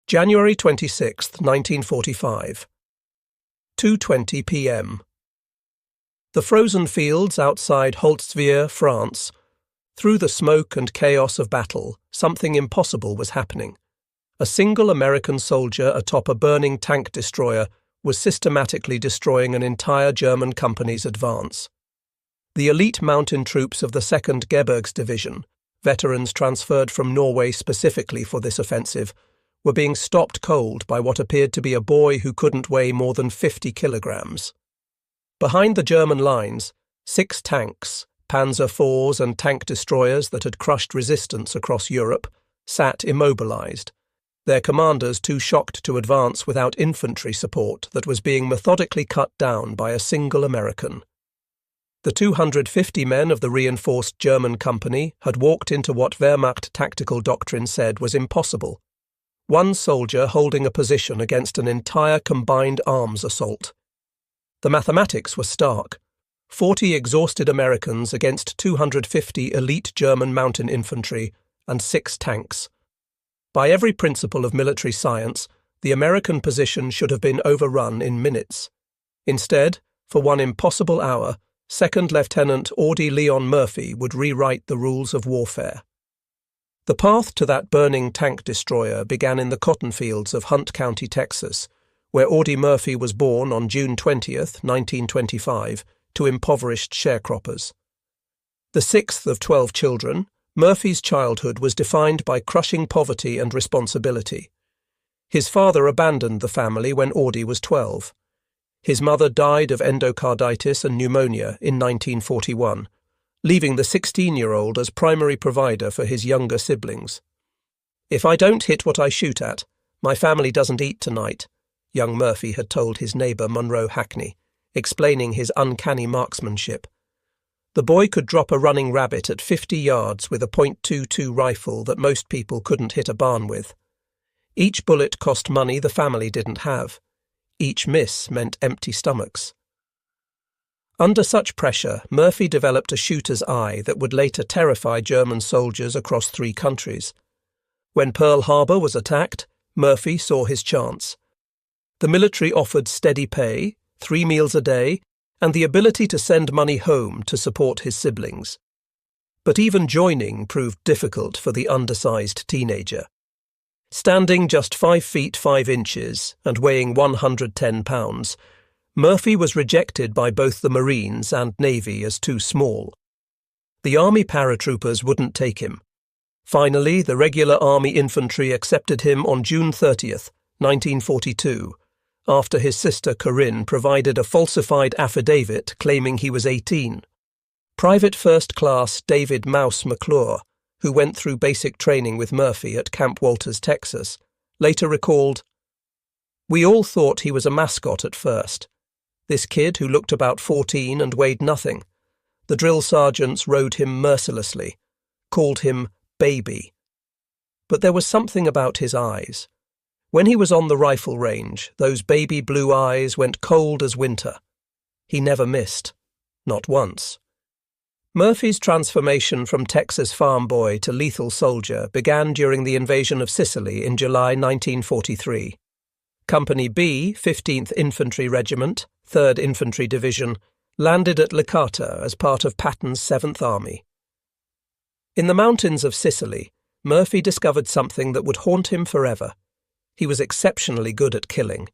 January 26, 1945. 2:20 p.m. The frozen fields outside Holtzwihr, France. Through the smoke and chaos of battle, something impossible was happening. A single American soldier atop a burning tank destroyer was systematically destroying an entire German company's advance. The elite mountain troops of the 2nd Gebergs Division, veterans transferred from Norway specifically for this offensive, were being stopped cold by what appeared to be a boy who couldn't weigh more than 50 kilograms. Behind the German lines, 6 tanks, Panzer IVs and tank destroyers that had crushed resistance across Europe, sat immobilized, their commanders too shocked to advance without infantry support that was being methodically cut down by a single American. The 250 men of the reinforced German company had walked into what Wehrmacht tactical doctrine said was impossible. One soldier holding a position against an entire combined arms assault. The mathematics were stark. 40 exhausted Americans against 250 elite German mountain infantry and 6 tanks. By every principle of military science, the American position should have been overrun in minutes. Instead, for one impossible hour, 2nd Lieutenant Audie Murphy would rewrite the rules of warfare. The path to that burning tank destroyer began in the cotton fields of Hunt County, Texas, where Audie Murphy was born on June 20, 1925, to impoverished sharecroppers. The 6th of 12 children, Murphy's childhood was defined by crushing poverty and responsibility. His father abandoned the family when Audie was 12. His mother died of endocarditis and pneumonia in 1941, leaving the 16-year-old as primary provider for his younger siblings. "If I don't hit what I shoot at, my family doesn't eat tonight," young Murphy had told his neighbour Monroe Hackney, explaining his uncanny marksmanship. The boy could drop a running rabbit at 50 yards with a .22 rifle that most people couldn't hit a barn with. Each bullet cost money the family didn't have. Each miss meant empty stomachs. Under such pressure, Murphy developed a shooter's eye that would later terrify German soldiers across 3 countries. When Pearl Harbor was attacked, Murphy saw his chance. The military offered steady pay, 3 meals a day, and the ability to send money home to support his siblings. But even joining proved difficult for the undersized teenager. Standing just 5 feet 5 inches and weighing 110 pounds, Murphy was rejected by both the Marines and Navy as too small. The Army paratroopers wouldn't take him. Finally, the regular Army infantry accepted him on June 30, 1942, after his sister Corinne provided a falsified affidavit claiming he was 18. Private First Class David Mouse McClure, who went through basic training with Murphy at Camp Walters, Texas, later recalled, "We all thought he was a mascot at first. This kid who looked about 14 and weighed nothing. The drill sergeants rode him mercilessly, called him baby. But there was something about his eyes. When he was on the rifle range, those baby blue eyes went cold as winter. He never missed. Not once." Murphy's transformation from Texas farm boy to lethal soldier began during the invasion of Sicily in July 1943. Company B, 15th Infantry Regiment, 3rd Infantry Division, landed at Licata as part of Patton's 7th Army. In the mountains of Sicily, Murphy discovered something that would haunt him forever. He was exceptionally good at killing.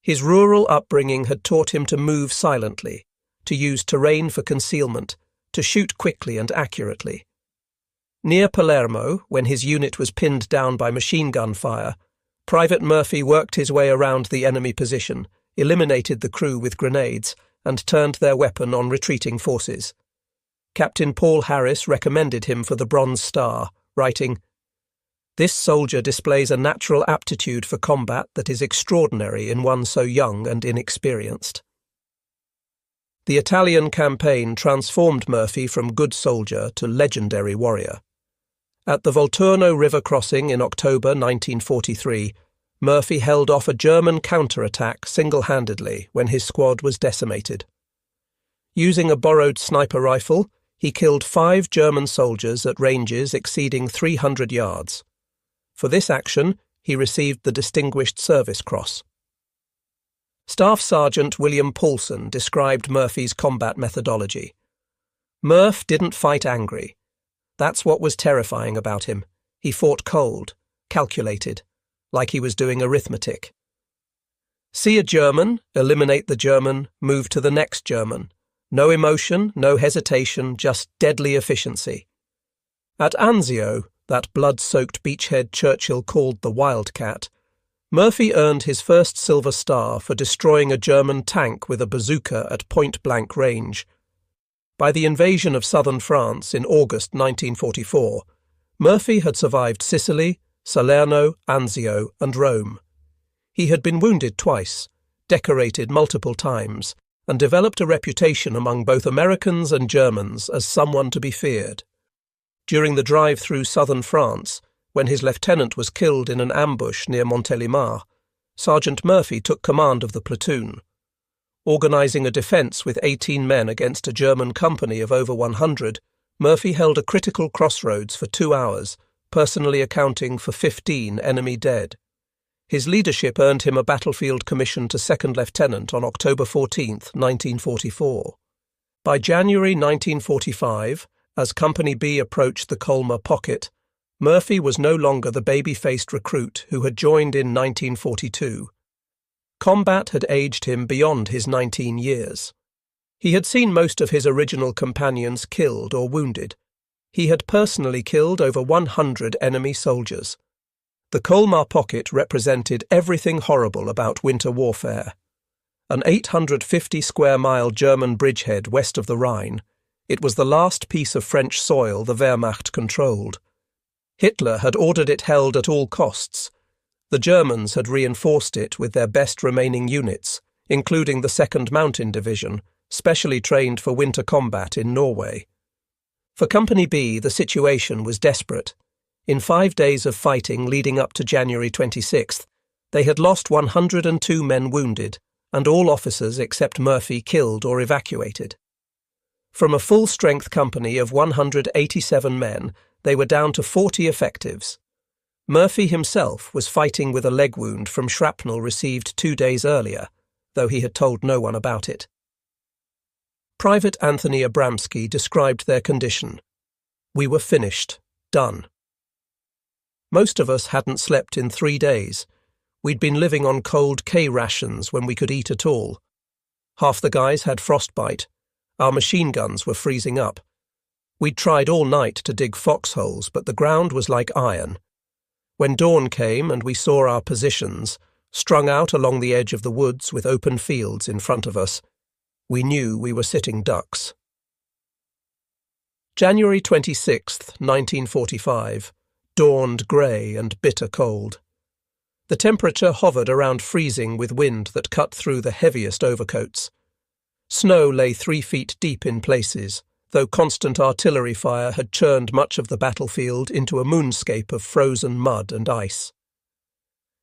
His rural upbringing had taught him to move silently, to use terrain for concealment, to shoot quickly and accurately. Near Palermo, when his unit was pinned down by machine gun fire, Private Murphy worked his way around the enemy position, eliminated the crew with grenades, and turned their weapon on retreating forces. Captain Paul Harris recommended him for the Bronze Star, writing, "This soldier displays a natural aptitude for combat that is extraordinary in one so young and inexperienced." The Italian campaign transformed Murphy from good soldier to legendary warrior. At the Volturno River crossing in October 1943, Murphy held off a German counterattack single-handedly when his squad was decimated. Using a borrowed sniper rifle, he killed 5 German soldiers at ranges exceeding 300 yards. For this action, he received the Distinguished Service Cross. Staff Sergeant William Paulson described Murphy's combat methodology. Murph didn't fight angry. That's what was terrifying about him. He fought cold, calculated, like he was doing arithmetic. See a German, eliminate the German, move to the next German. No emotion, no hesitation, just deadly efficiency. At Anzio, that blood-soaked beachhead Churchill called the Wildcat, Murphy earned his first Silver Star for destroying a German tank with a bazooka at point-blank range. By the invasion of southern France in August 1944, Murphy had survived Sicily, Salerno, Anzio, and Rome. He had been wounded twice, decorated multiple times, and developed a reputation among both Americans and Germans as someone to be feared. During the drive through southern France, when his lieutenant was killed in an ambush near Montélimar, Sergeant Murphy took command of the platoon. Organising a defence with 18 men against a German company of over 100, Murphy held a critical crossroads for 2 hours, personally accounting for 15 enemy dead. His leadership earned him a battlefield commission to second lieutenant on October 14, 1944. By January 1945, as Company B approached the Colmar Pocket, Murphy was no longer the baby-faced recruit who had joined in 1942. Combat had aged him beyond his 19 years. He had seen most of his original companions killed or wounded. He had personally killed over 100 enemy soldiers. The Colmar Pocket represented everything horrible about winter warfare. An 850-square-mile German bridgehead west of the Rhine, it was the last piece of French soil the Wehrmacht controlled. Hitler had ordered it held at all costs. The Germans had reinforced it with their best remaining units, including the 2nd Mountain Division, specially trained for winter combat in Norway. For Company B, the situation was desperate. In 5 days of fighting leading up to January 26th, they had lost 102 men wounded, and all officers except Murphy killed or evacuated. From a full-strength company of 187 men, they were down to 40 effectives. Murphy himself was fighting with a leg wound from shrapnel received 2 days earlier, though he had told no one about it. Private Anthony Abramsky described their condition. We were finished, done. Most of us hadn't slept in 3 days. We'd been living on cold K rations when we could eat at all. Half the guys had frostbite. Our machine guns were freezing up. We'd tried all night to dig foxholes, but the ground was like iron. When dawn came and we saw our positions, strung out along the edge of the woods with open fields in front of us, we knew we were sitting ducks. January 26, 1945, dawned grey and bitter cold. The temperature hovered around freezing with wind that cut through the heaviest overcoats. Snow lay 3 feet deep in places, though constant artillery fire had churned much of the battlefield into a moonscape of frozen mud and ice.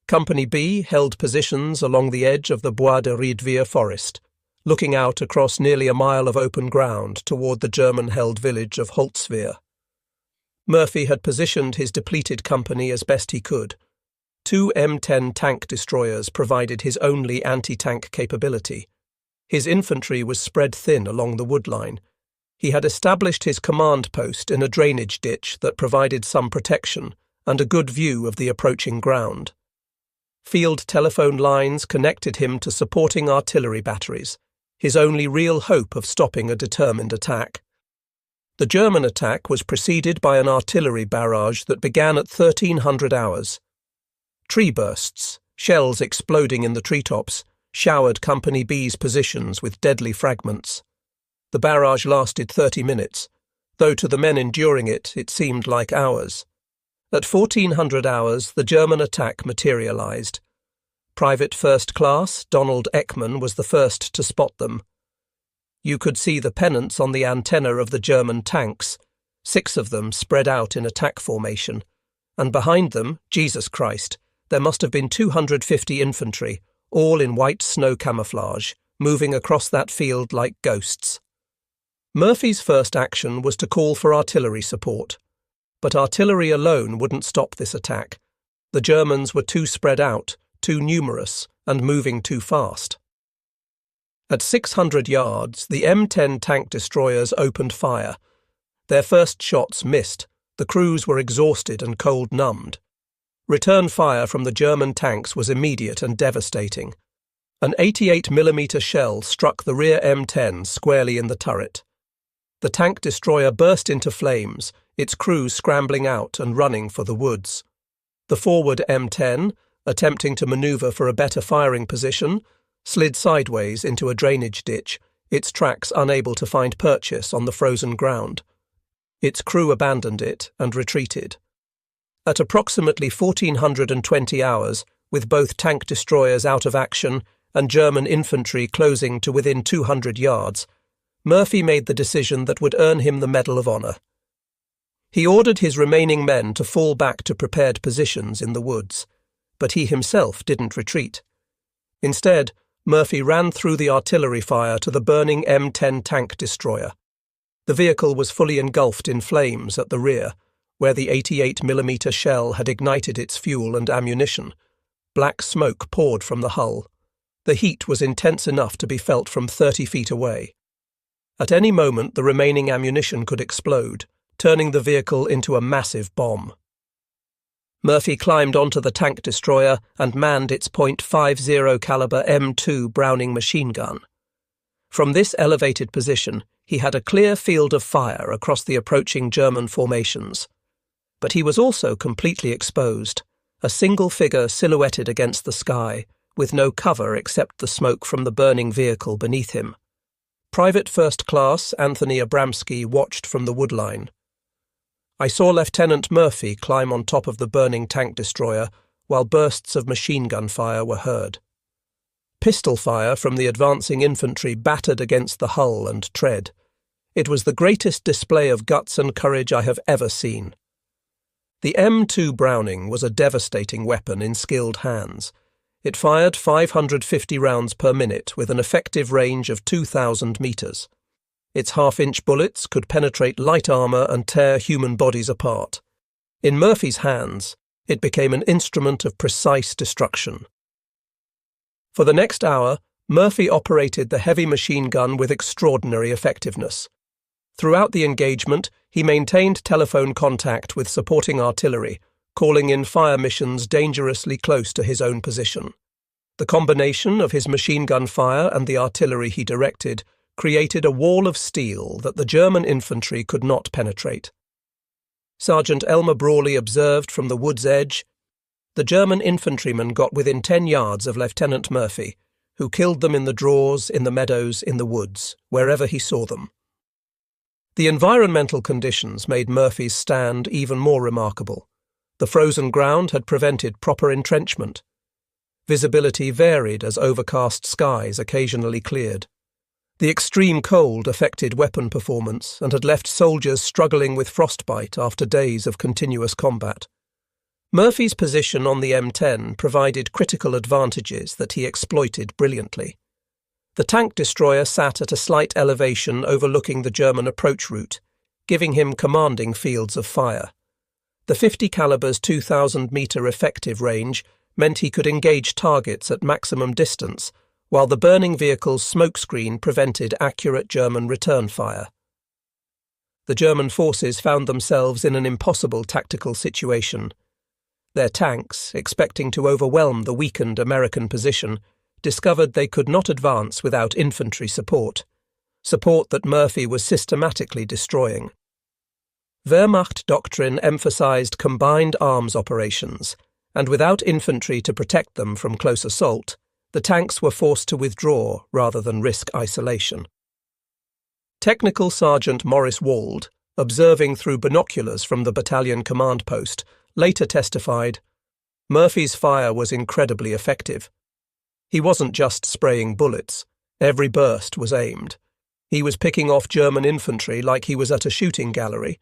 Company B held positions along the edge of the Bois de Riedwehr forest, looking out across nearly a mile of open ground toward the German-held village of Holtzwihr. Murphy had positioned his depleted company as best he could. 2 M10 tank destroyers provided his only anti-tank capability. His infantry was spread thin along the wood line. He had established his command post in a drainage ditch that provided some protection and a good view of the approaching ground. Field telephone lines connected him to supporting artillery batteries, his only real hope of stopping a determined attack. The German attack was preceded by an artillery barrage that began at 1300 hours. Tree bursts, shells exploding in the treetops, showered Company B's positions with deadly fragments. The barrage lasted 30 minutes, though to the men enduring it, it seemed like hours. At 1400 hours, the German attack materialized. Private First Class Donald Ekman was the first to spot them. You could see the pennants on the antenna of the German tanks, 6 of them spread out in attack formation, and behind them, Jesus Christ, there must have been 250 infantry, all in white snow camouflage, moving across that field like ghosts. Murphy's first action was to call for artillery support. But artillery alone wouldn't stop this attack. The Germans were too spread out, too numerous, and moving too fast. At 600 yards, the M10 tank destroyers opened fire. Their first shots missed. The crews were exhausted and cold-numbed. Return fire from the German tanks was immediate and devastating. An 88mm shell struck the rear M10 squarely in the turret. The tank destroyer burst into flames, its crew scrambling out and running for the woods. The forward M10, attempting to maneuver for a better firing position, slid sideways into a drainage ditch, its tracks unable to find purchase on the frozen ground. Its crew abandoned it and retreated. At approximately 1420 hours, with both tank destroyers out of action and German infantry closing to within 200 yards, Murphy made the decision that would earn him the Medal of Honor. He ordered his remaining men to fall back to prepared positions in the woods, but he himself didn't retreat. Instead, Murphy ran through the artillery fire to the burning M10 tank destroyer. The vehicle was fully engulfed in flames at the rear, where the 88mm shell had ignited its fuel and ammunition. Black smoke poured from the hull. The heat was intense enough to be felt from 30 feet away. At any moment, the remaining ammunition could explode, turning the vehicle into a massive bomb. Murphy climbed onto the tank destroyer and manned its .50 caliber M2 Browning machine gun. From this elevated position, he had a clear field of fire across the approaching German formations. But he was also completely exposed, a single figure silhouetted against the sky, with no cover except the smoke from the burning vehicle beneath him. Private First Class Anthony Abramsky watched from the woodline. I saw Lieutenant Murphy climb on top of the burning tank destroyer while bursts of machine gun fire were heard. Pistol fire from the advancing infantry battered against the hull and tread. It was the greatest display of guts and courage I have ever seen. The M2 Browning was a devastating weapon in skilled hands. It fired 550 rounds per minute with an effective range of 2,000 meters. Its half-inch bullets could penetrate light armor and tear human bodies apart. In Murphy's hands, it became an instrument of precise destruction. For the next hour, Murphy operated the heavy machine gun with extraordinary effectiveness. Throughout the engagement, he maintained telephone contact with supporting artillery, calling in fire missions dangerously close to his own position. The combination of his machine gun fire and the artillery he directed created a wall of steel that the German infantry could not penetrate. Sergeant Elmer Brawley observed from the wood's edge, "The German infantrymen got within 10 yards of Lieutenant Murphy, who killed them in the draws, in the meadows, in the woods, wherever he saw them." The environmental conditions made Murphy's stand even more remarkable. The frozen ground had prevented proper entrenchment. Visibility varied as overcast skies occasionally cleared. The extreme cold affected weapon performance and had left soldiers struggling with frostbite after days of continuous combat. Murphy's position on the M10 provided critical advantages that he exploited brilliantly. The tank destroyer sat at a slight elevation overlooking the German approach route, giving him commanding fields of fire. The 50 caliber's 2,000-meter effective range meant he could engage targets at maximum distance, while the burning vehicle's smokescreen prevented accurate German return fire. The German forces found themselves in an impossible tactical situation. Their tanks, expecting to overwhelm the weakened American position, discovered they could not advance without infantry support that Murphy was systematically destroying. Wehrmacht doctrine emphasized combined arms operations, and without infantry to protect them from close assault, the tanks were forced to withdraw rather than risk isolation. Technical Sergeant Morris Wald, observing through binoculars from the battalion command post, later testified, "Murphy's fire was incredibly effective. He wasn't just spraying bullets. Every burst was aimed. He was picking off German infantry like he was at a shooting gallery.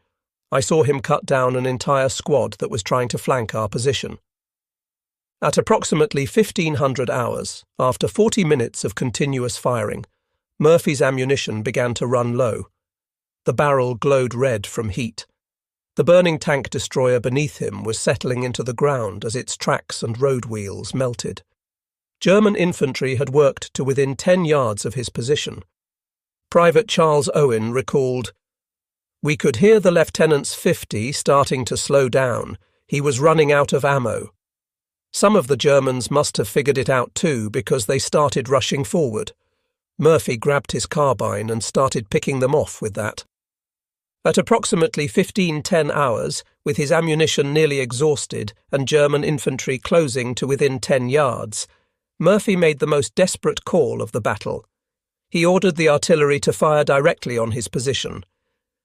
I saw him cut down an entire squad that was trying to flank our position." At approximately 1,500 hours, after 40 minutes of continuous firing, Murphy's ammunition began to run low. The barrel glowed red from heat. The The burning tank destroyer beneath him was settling into the ground as its tracks and road wheels melted. German infantry had worked to within 10 yards of his position. Private Charles Owen recalled, "We could hear the lieutenant's 50 starting to slow down. He was running out of ammo. Some of the Germans must have figured it out too because they started rushing forward. Murphy grabbed his carbine and started picking them off with that." At approximately 15:10 hours, with his ammunition nearly exhausted and German infantry closing to within 10 yards, Murphy made the most desperate call of the battle. He ordered the artillery to fire directly on his position.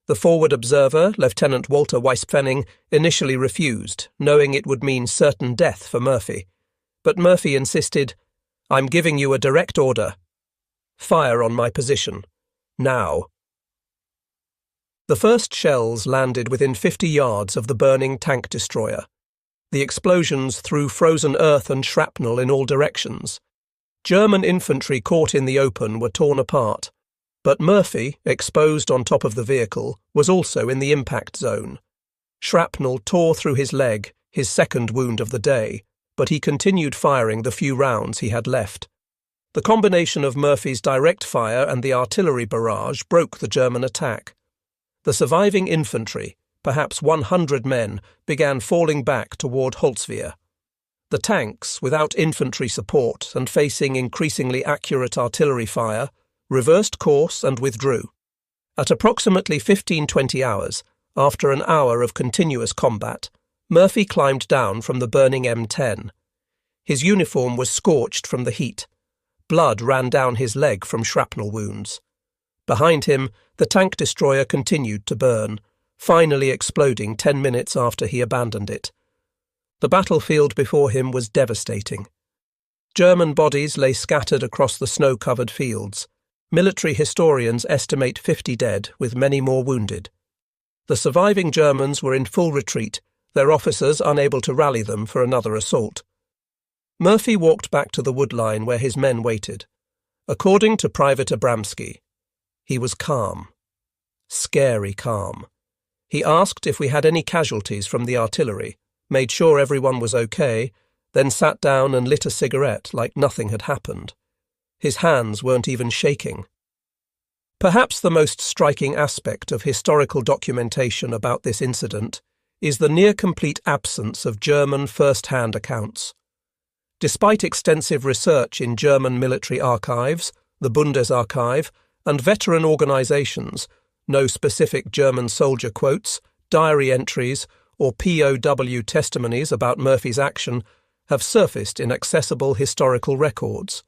The forward observer, Lieutenant Walter Weispfenning, initially refused, knowing it would mean certain death for Murphy. But Murphy insisted, "I'm giving you a direct order. Fire on my position. Now." The first shells landed within 50 yards of the burning tank destroyer. The explosions threw frozen earth and shrapnel in all directions. German infantry caught in the open were torn apart, but Murphy, exposed on top of the vehicle, was also in the impact zone. Shrapnel tore through his leg, his second wound of the day, but he continued firing the few rounds he had left. The combination of Murphy's direct fire and the artillery barrage broke the German attack. The surviving infantry, perhaps 100 men, began falling back toward Holtzwihr. The tanks, without infantry support and facing increasingly accurate artillery fire, reversed course and withdrew. At approximately 15-20 hours, after an hour of continuous combat, Murphy climbed down from the burning M10. His uniform was scorched from the heat. Blood ran down his leg from shrapnel wounds. Behind him, the tank destroyer continued to burn, finally exploding 10 minutes after he abandoned it. The battlefield before him was devastating. German bodies lay scattered across the snow-covered fields. Military historians estimate 50 dead, with many more wounded. The surviving Germans were in full retreat, their officers unable to rally them for another assault. Murphy walked back to the woodline where his men waited. According to Private Abramsky, he was calm. Scary calm. He asked if we had any casualties from the artillery, made sure everyone was okay, then sat down and lit a cigarette like nothing had happened. His hands weren't even shaking. Perhaps the most striking aspect of historical documentation about this incident is the near-complete absence of German first-hand accounts. Despite extensive research in German military archives, the Bundesarchiv, and veteran organizations, no specific German soldier quotes, diary entries, or POW testimonies about Murphy's action have surfaced in accessible historical records.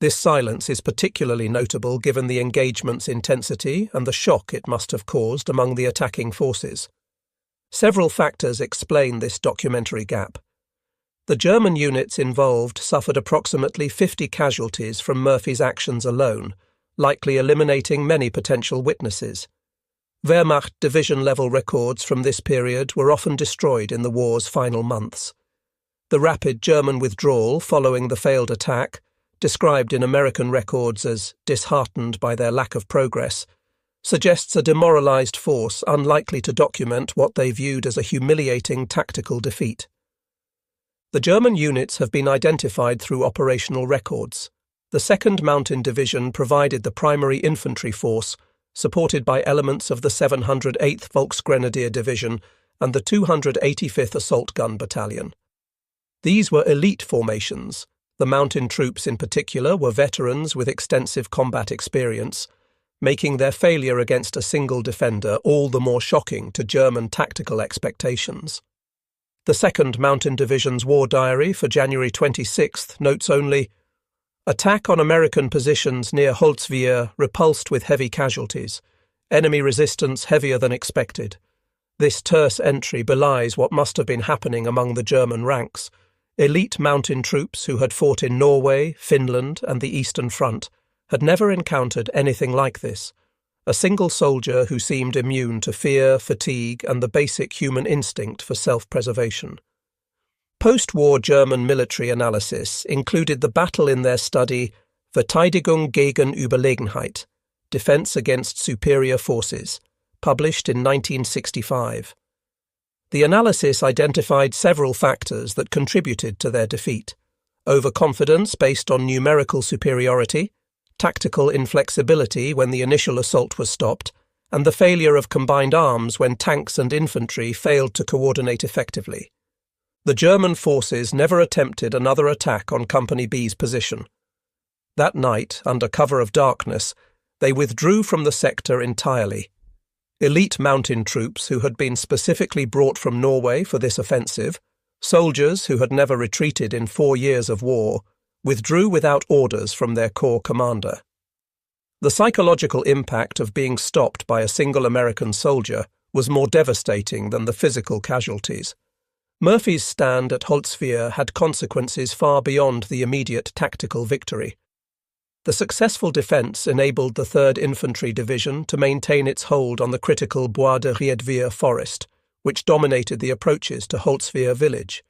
This silence is particularly notable given the engagement's intensity and the shock it must have caused among the attacking forces. Several factors explain this documentary gap. The German units involved suffered approximately 50 casualties from Murphy's actions alone, likely eliminating many potential witnesses. Wehrmacht division-level records from this period were often destroyed in the war's final months. The rapid German withdrawal following the failed attack, described in American records as disheartened by their lack of progress, suggests a demoralized force unlikely to document what they viewed as a humiliating tactical defeat. The German units have been identified through operational records. The 2nd Mountain Division provided the primary infantry force, supported by elements of the 708th Volksgrenadier Division and the 285th Assault Gun Battalion. These were elite formations. The mountain troops in particular were veterans with extensive combat experience, making their failure against a single defender all the more shocking to German tactical expectations. The 2nd Mountain Division's war diary for January 26th notes only, "Attack on American positions near Holtzwihr repulsed with heavy casualties. Enemy resistance heavier than expected. This terse entry belies what must have been happening among the German ranks. Elite mountain troops who had fought in Norway, Finland, and the Eastern Front had never encountered anything like this. A single soldier who seemed immune to fear, fatigue, and the basic human instinct for self-preservation." Post-war German military analysis included the battle in their study Verteidigung gegen Überlegenheit, Defense Against Superior Forces, published in 1965. The analysis identified several factors that contributed to their defeat: overconfidence based on numerical superiority, tactical inflexibility when the initial assault was stopped, and the failure of combined arms when tanks and infantry failed to coordinate effectively. The German forces never attempted another attack on Company B's position. That night, under cover of darkness, they withdrew from the sector entirely. Elite mountain troops who had been specifically brought from Norway for this offensive, soldiers who had never retreated in 4 years of war, withdrew without orders from their corps commander. The psychological impact of being stopped by a single American soldier was more devastating than the physical casualties. Murphy's stand at Holtzwihr had consequences far beyond the immediate tactical victory. The successful defence enabled the 3rd Infantry Division to maintain its hold on the critical Bois de Riedwihr forest, which dominated the approaches to Holtzwihr village.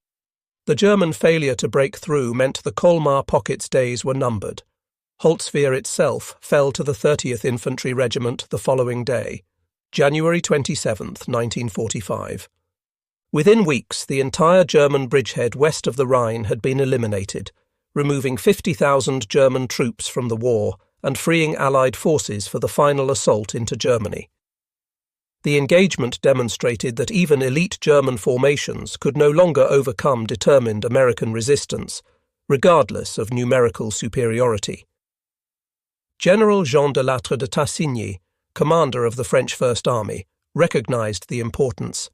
The German failure to break through meant the Colmar Pocket's days were numbered. Holtzwihr itself fell to the 30th Infantry Regiment the following day, January 27, 1945. Within weeks, the entire German bridgehead west of the Rhine had been eliminated, removing 50,000 German troops from the war and freeing Allied forces for the final assault into Germany. The engagement demonstrated that even elite German formations could no longer overcome determined American resistance, regardless of numerical superiority. General Jean de Lattre de Tassigny, commander of the French First Army, recognized the importance.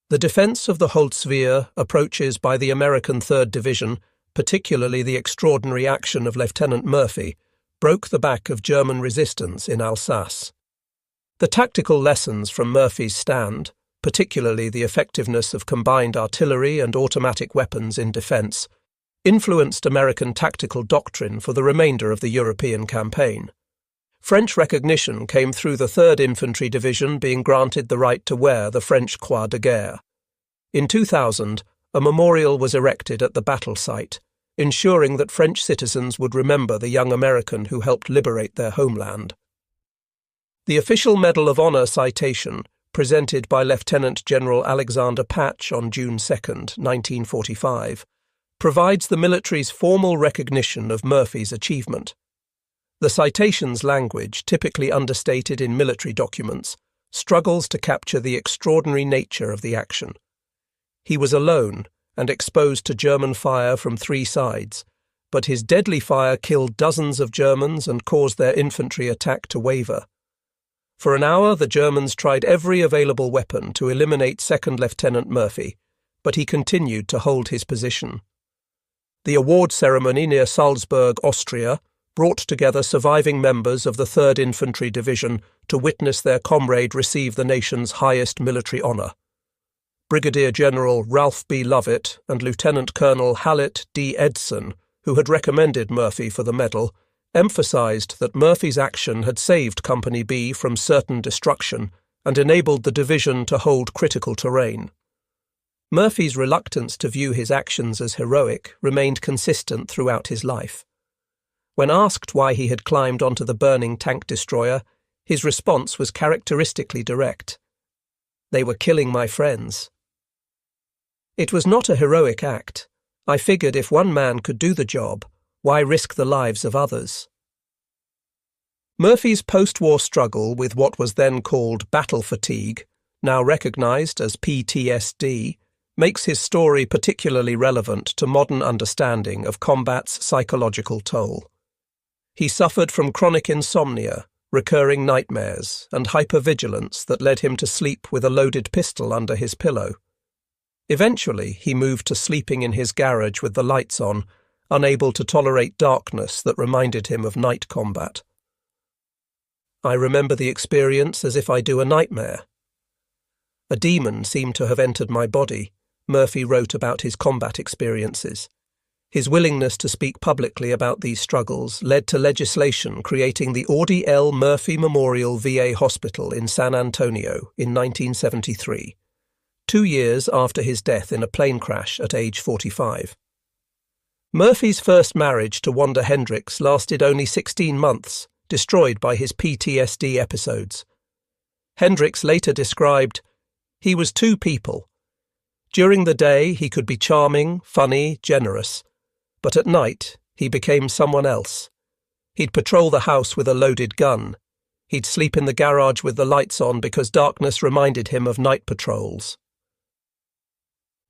The defense of the Holtzwihr approaches by the American 3rd Division, particularly the extraordinary action of Lieutenant Murphy, broke the back of German resistance in Alsace. The tactical lessons from Murphy's stand, particularly the effectiveness of combined artillery and automatic weapons in defense, influenced American tactical doctrine for the remainder of the European campaign. French recognition came through the 3rd Infantry Division being granted the right to wear the French Croix de Guerre. In 2000, a memorial was erected at the battle site, ensuring that French citizens would remember the young American who helped liberate their homeland. The official Medal of Honor citation, presented by Lieutenant General Alexander Patch on June 2, 1945, provides the military's formal recognition of Murphy's achievement. The citation's language, typically understated in military documents, struggles to capture the extraordinary nature of the action. He was alone and exposed to German fire from 3 sides, but his deadly fire killed dozens of Germans and caused their infantry attack to waver. For an hour, the Germans tried every available weapon to eliminate 2nd Lieutenant Murphy, but he continued to hold his position. The award ceremony near Salzburg, Austria, brought together surviving members of the 3rd Infantry Division to witness their comrade receive the nation's highest military honour. Brigadier General Ralph B. Lovett and Lieutenant Colonel Hallett D. Edson, who had recommended Murphy for the medal, emphasized that Murphy's action had saved Company B from certain destruction and enabled the division to hold critical terrain. Murphy's reluctance to view his actions as heroic remained consistent throughout his life. When asked why he had climbed onto the burning tank destroyer, his response was characteristically direct. "They were killing my friends." It was not a heroic act. I figured if one man could do the job, why risk the lives of others? Murphy's post-war struggle with what was then called battle fatigue, now recognized as PTSD, makes his story particularly relevant to modern understanding of combat's psychological toll. He suffered from chronic insomnia, recurring nightmares, and hypervigilance that led him to sleep with a loaded pistol under his pillow. Eventually, he moved to sleeping in his garage with the lights on, unable to tolerate darkness that reminded him of night combat. "I remember the experience as if I do a nightmare. A demon seemed to have entered my body," Murphy wrote about his combat experiences. His willingness to speak publicly about these struggles led to legislation creating the Audie L. Murphy Memorial VA Hospital in San Antonio in 1973, 2 years after his death in a plane crash at age 45. Murphy's first marriage to Wanda Hendricks lasted only 16 months, destroyed by his PTSD episodes. Hendricks later described, He was two people. During the day, he could be charming, funny, generous. But at night, he became someone else. He'd patrol the house with a loaded gun. He'd sleep in the garage with the lights on because darkness reminded him of night patrols.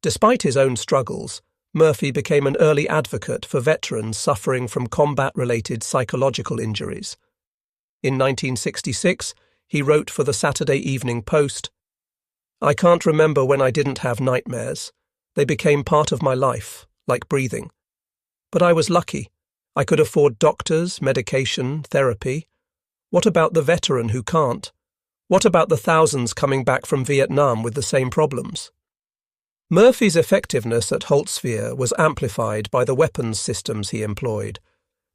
Despite his own struggles, Murphy became an early advocate for veterans suffering from combat-related psychological injuries. In 1966, he wrote for the Saturday Evening Post, "I can't remember when I didn't have nightmares. They became part of my life, like breathing. But I was lucky. I could afford doctors, medication, therapy. What about the veteran who can't? What about the thousands coming back from Vietnam with the same problems?" Murphy's effectiveness at Holtzwihr was amplified by the weapons systems he employed.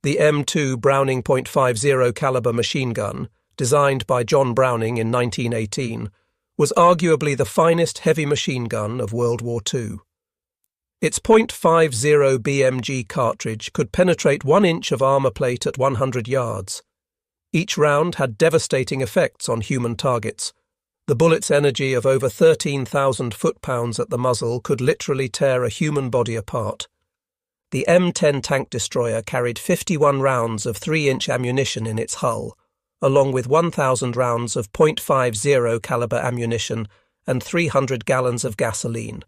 The M2 Browning .50 caliber machine gun, designed by John Browning in 1918, was arguably the finest heavy machine gun of World War II. Its .50 BMG cartridge could penetrate 1 inch of armor plate at 100 yards. Each round had devastating effects on human targets. The bullet's energy of over 13,000 foot-pounds at the muzzle could literally tear a human body apart. The M10 tank destroyer carried 51 rounds of 3-inch ammunition in its hull, along with 1,000 rounds of .50 caliber ammunition and 300 gallons of gasoline.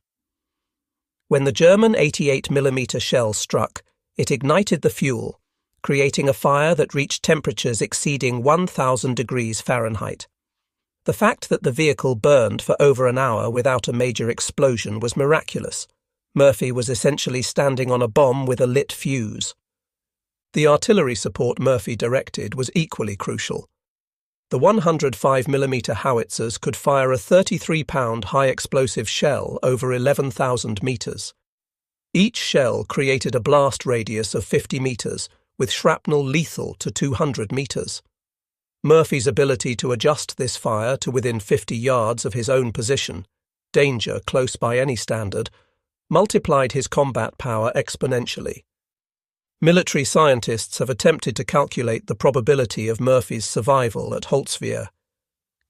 When the German 88mm shell struck, it ignited the fuel, creating a fire that reached temperatures exceeding 1,000 degrees Fahrenheit. The fact that the vehicle burned for over an hour without a major explosion was miraculous. Murphy was essentially standing on a bomb with a lit fuse. The artillery support Murphy directed was equally crucial. The 105mm howitzers could fire a 33-pound high-explosive shell over 11,000 metres. Each shell created a blast radius of 50 metres, with shrapnel lethal to 200 metres. Murphy's ability to adjust this fire to within 50 yards of his own position, danger close by any standard, multiplied his combat power exponentially. Military scientists have attempted to calculate the probability of Murphy's survival at Holtzwihr.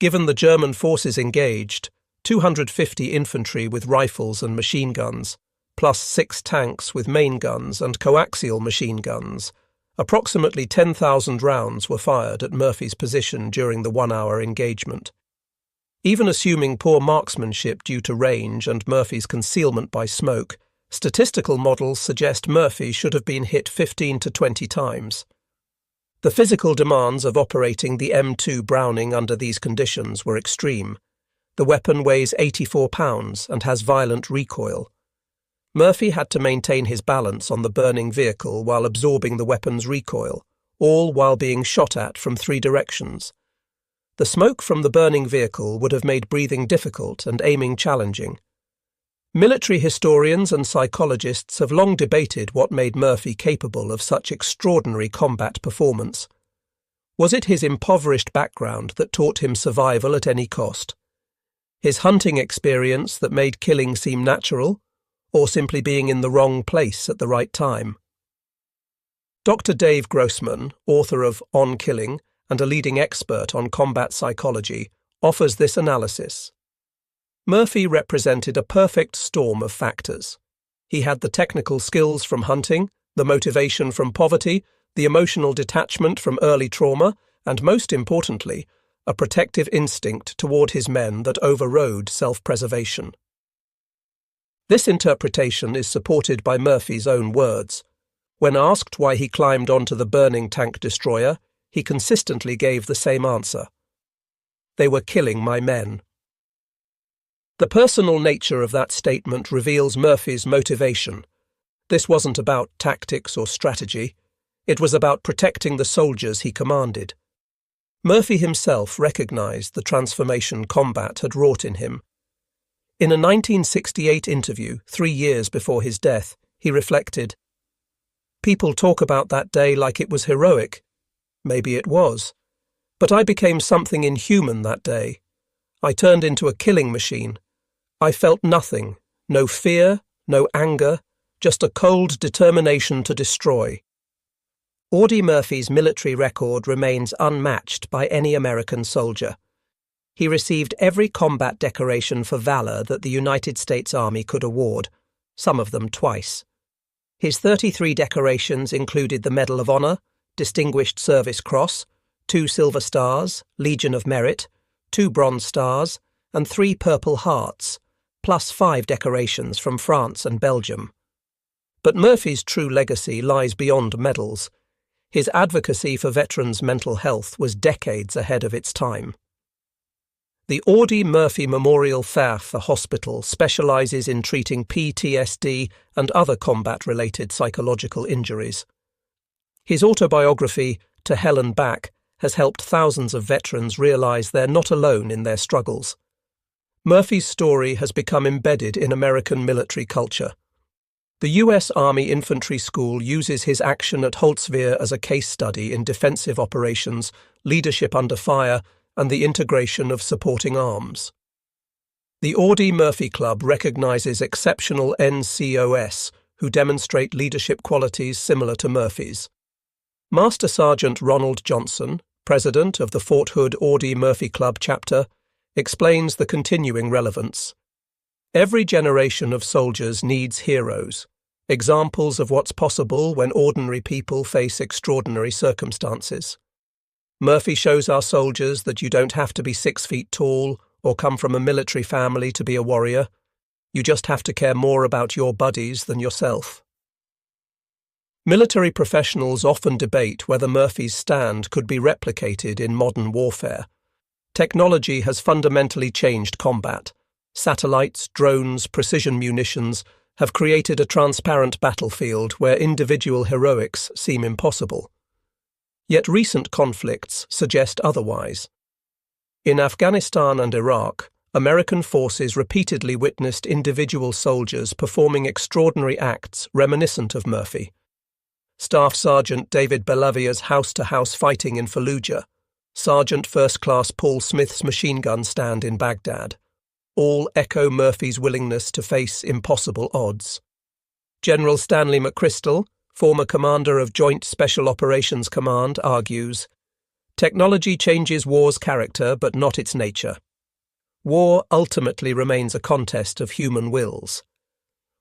Given the German forces engaged, 250 infantry with rifles and machine guns, plus 6 tanks with main guns and coaxial machine guns, approximately 10,000 rounds were fired at Murphy's position during the 1-hour engagement. Even assuming poor marksmanship due to range and Murphy's concealment by smoke, statistical models suggest Murphy should have been hit 15 to 20 times. The physical demands of operating the M2 Browning under these conditions were extreme. The weapon weighs 84 pounds and has violent recoil. Murphy had to maintain his balance on the burning vehicle while absorbing the weapon's recoil, all while being shot at from 3 directions. The smoke from the burning vehicle would have made breathing difficult and aiming challenging. Military historians and psychologists have long debated what made Murphy capable of such extraordinary combat performance. Was it his impoverished background that taught him survival at any cost? His hunting experience that made killing seem natural? Or simply being in the wrong place at the right time? Dr. Dave Grossman, author of On Killing and a leading expert on combat psychology, offers this analysis. Murphy represented a perfect storm of factors. He had the technical skills from hunting, the motivation from poverty, the emotional detachment from early trauma, and most importantly, a protective instinct toward his men that overrode self-preservation. This interpretation is supported by Murphy's own words. When asked why he climbed onto the burning tank destroyer, he consistently gave the same answer. They were killing my men. The personal nature of that statement reveals Murphy's motivation. This wasn't about tactics or strategy. It was about protecting the soldiers he commanded. Murphy himself recognized the transformation combat had wrought in him. In a 1968 interview, 3 years before his death, he reflected, "People talk about that day like it was heroic. Maybe it was. But I became something inhuman that day. I turned into a killing machine. I felt nothing, no fear, no anger, just a cold determination to destroy." Audie Murphy's military record remains unmatched by any American soldier. He received every combat decoration for valor that the United States Army could award, some of them twice. His 33 decorations included the Medal of Honor, Distinguished Service Cross, 2 Silver Stars, Legion of Merit, 2 Bronze Stars, and 3 Purple Hearts, plus 5 decorations from France and Belgium. But Murphy's true legacy lies beyond medals. His advocacy for veterans' mental health was decades ahead of its time. The Audie Murphy Memorial Fairf Hospital specializes in treating PTSD and other combat-related psychological injuries. His autobiography, To Hell and Back, has helped thousands of veterans realize they're not alone in their struggles. Murphy's story has become embedded in American military culture. The U.S. Army Infantry School uses his action at Holtzwihr as a case study in defensive operations, leadership under fire, and the integration of supporting arms. The Audie Murphy Club recognizes exceptional NCOS who demonstrate leadership qualities similar to Murphy's. Master Sergeant Ronald Johnson, president of the Fort Hood Audie Murphy Club chapter, explains the continuing relevance. Every generation of soldiers needs heroes, examples of what's possible when ordinary people face extraordinary circumstances. Murphy shows our soldiers that you don't have to be 6 feet tall or come from a military family to be a warrior. You just have to care more about your buddies than yourself. Military professionals often debate whether Murphy's stand could be replicated in modern warfare. Technology has fundamentally changed combat. Satellites, drones, precision munitions have created a transparent battlefield where individual heroics seem impossible. Yet recent conflicts suggest otherwise. In Afghanistan and Iraq, American forces repeatedly witnessed individual soldiers performing extraordinary acts reminiscent of Murphy. Staff Sergeant David Belavia's house-to-house fighting in Fallujah, Sergeant First Class Paul Smith's machine gun stand in Baghdad, all echo Murphy's willingness to face impossible odds. General Stanley McChrystal, former commander of Joint Special Operations Command, argues, "Technology changes war's character but not its nature. War ultimately remains a contest of human wills.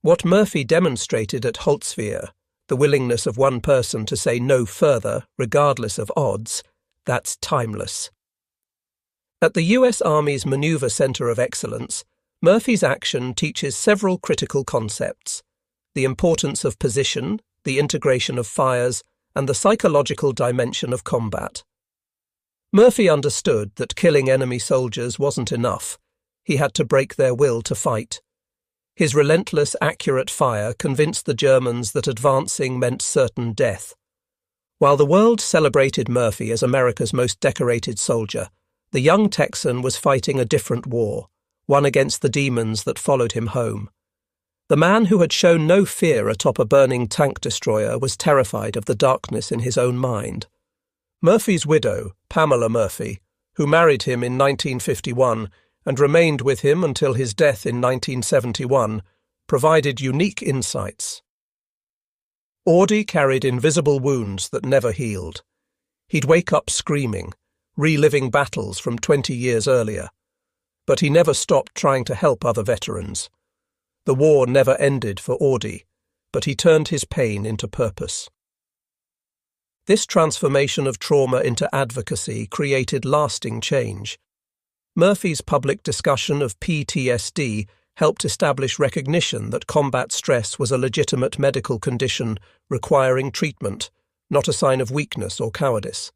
What Murphy demonstrated at Holtzwihr, the willingness of one person to say no further, regardless of odds, that's timeless." At the U.S. Army's Maneuver Center of Excellence, Murphy's action teaches several critical concepts: the importance of position, the integration of fires, and the psychological dimension of combat. Murphy understood that killing enemy soldiers wasn't enough. He had to break their will to fight. His relentless, accurate fire convinced the Germans that advancing meant certain death. While the world celebrated Murphy as America's most decorated soldier, the young Texan was fighting a different war, one against the demons that followed him home. The man who had shown no fear atop a burning tank destroyer was terrified of the darkness in his own mind. Murphy's widow, Pamela Murphy, who married him in 1951 and remained with him until his death in 1971, provided unique insights. Audie carried invisible wounds that never healed. He'd wake up screaming, reliving battles from 20 years earlier. But he never stopped trying to help other veterans. The war never ended for Audie, but he turned his pain into purpose. This transformation of trauma into advocacy created lasting change. Murphy's public discussion of PTSD helped establish recognition that combat stress was a legitimate medical condition requiring treatment, not a sign of weakness or cowardice.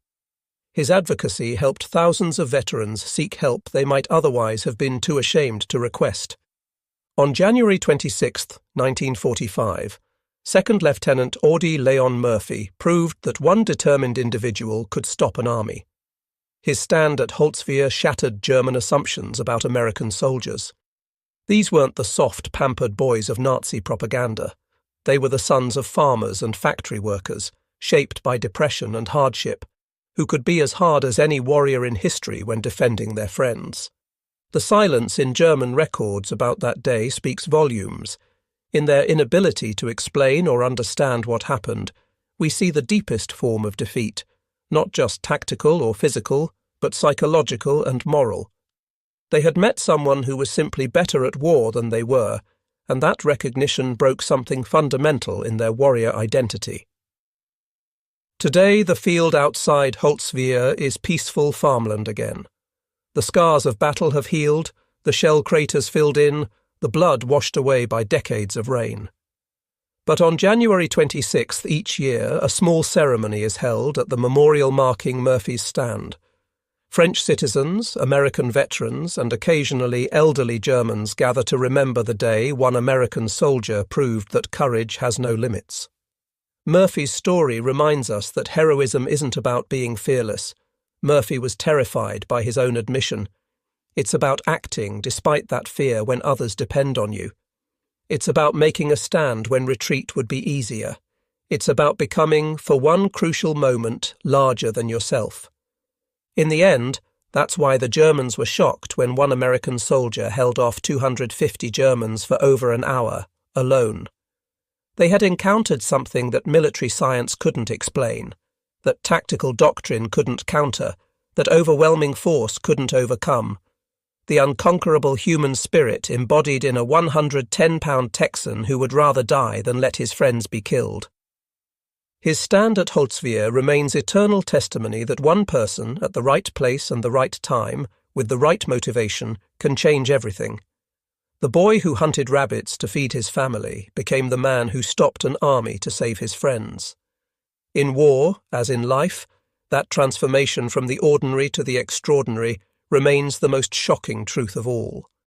His advocacy helped thousands of veterans seek help they might otherwise have been too ashamed to request. On January 26, 1945, Second Lieutenant Audie Leon Murphy proved that one determined individual could stop an army. His stand at Holtzwihr shattered German assumptions about American soldiers. These weren't the soft, pampered boys of Nazi propaganda. They were the sons of farmers and factory workers, shaped by depression and hardship, who could be as hard as any warrior in history when defending their friends. The silence in German records about that day speaks volumes. In their inability to explain or understand what happened, we see the deepest form of defeat, not just tactical or physical, but psychological and moral. They had met someone who was simply better at war than they were, and that recognition broke something fundamental in their warrior identity. Today, the field outside Holtzwihr is peaceful farmland again. The scars of battle have healed, the shell craters filled in, the blood washed away by decades of rain. But on January 26th each year, a small ceremony is held at the memorial marking Murphy's stand. French citizens, American veterans, and occasionally elderly Germans gather to remember the day one American soldier proved that courage has no limits. Murphy's story reminds us that heroism isn't about being fearless. Murphy was terrified by his own admission. It's about acting despite that fear when others depend on you. It's about making a stand when retreat would be easier. It's about becoming, for one crucial moment, larger than yourself. In the end, that's why the Germans were shocked when one American soldier held off 250 Germans for over an hour, alone. They had encountered something that military science couldn't explain, that tactical doctrine couldn't counter, that overwhelming force couldn't overcome. The unconquerable human spirit embodied in a 110-pound Texan who would rather die than let his friends be killed. His stand at Holtzwihr remains eternal testimony that one person, at the right place and the right time, with the right motivation, can change everything. The boy who hunted rabbits to feed his family became the man who stopped an army to save his friends. In war, as in life, that transformation from the ordinary to the extraordinary remains the most shocking truth of all.